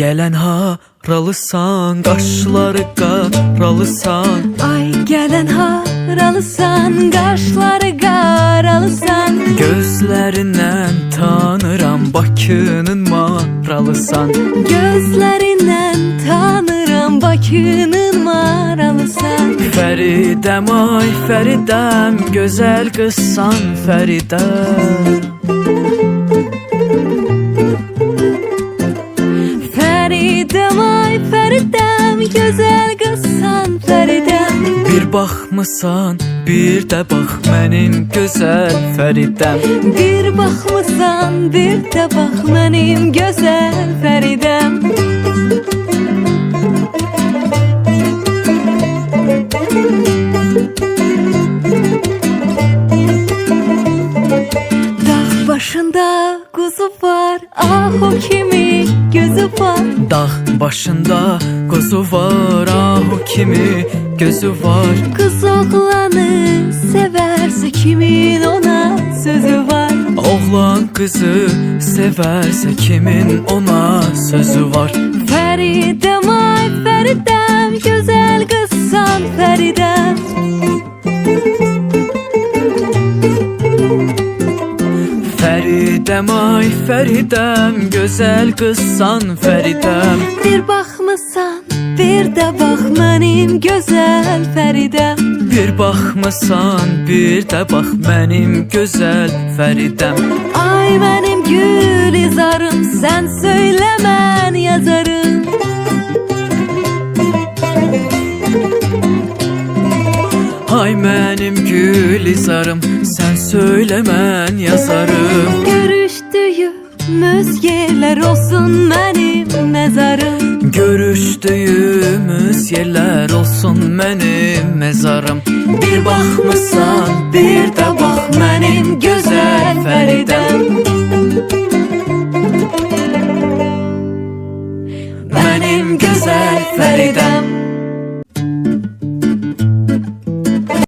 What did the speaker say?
gələn haralısan, qaşları qaralısan. Ay gələn haralısan, qaşları qaralısan. Gözlərindən tanıram, Bakının maralısan. Gözlərindən tanıram, Bakının maralısan. Fəridəm, ay Fəridəm, gözəl qızsan Fəridəm. Fəridəm, ay Fəridəm, gözəl qızsan Fəridəm. Bir baxmısan, bir də bax mənim gözəl Fəridəm. Bir baxmısan, bir də bax mənim gözəl Fəridəm. Dağ başında quzu var, ah o kimi gözü var. Dağ başında quzu var, ah o kimi gözü var. Qız oğlanı sevərsə kimin ona sözü var. Oğlan qızı sevərsə kimin ona sözü var. Fəridəm, ay Fəridəm, gözəl qızsan Fəridəm. Fəridəm, ay Fəridəm, gözəl qızsan Fəridəm. Bir baxmısan, bir də bax mənim gözəl Fəridəm. Bir baxmısan, bir də bax mənim gözəl Fəridəm. Ay mənim gül izarım, sən söylə mən yazarım. Ay mənim gül izarım, sən söylə mən yazarım. Görüşdüyümüz yerlər olsun mənim məzarım. Görüşdüyümüz yerlər olsun mənim məzarım. Bir baxmısan, bir də bax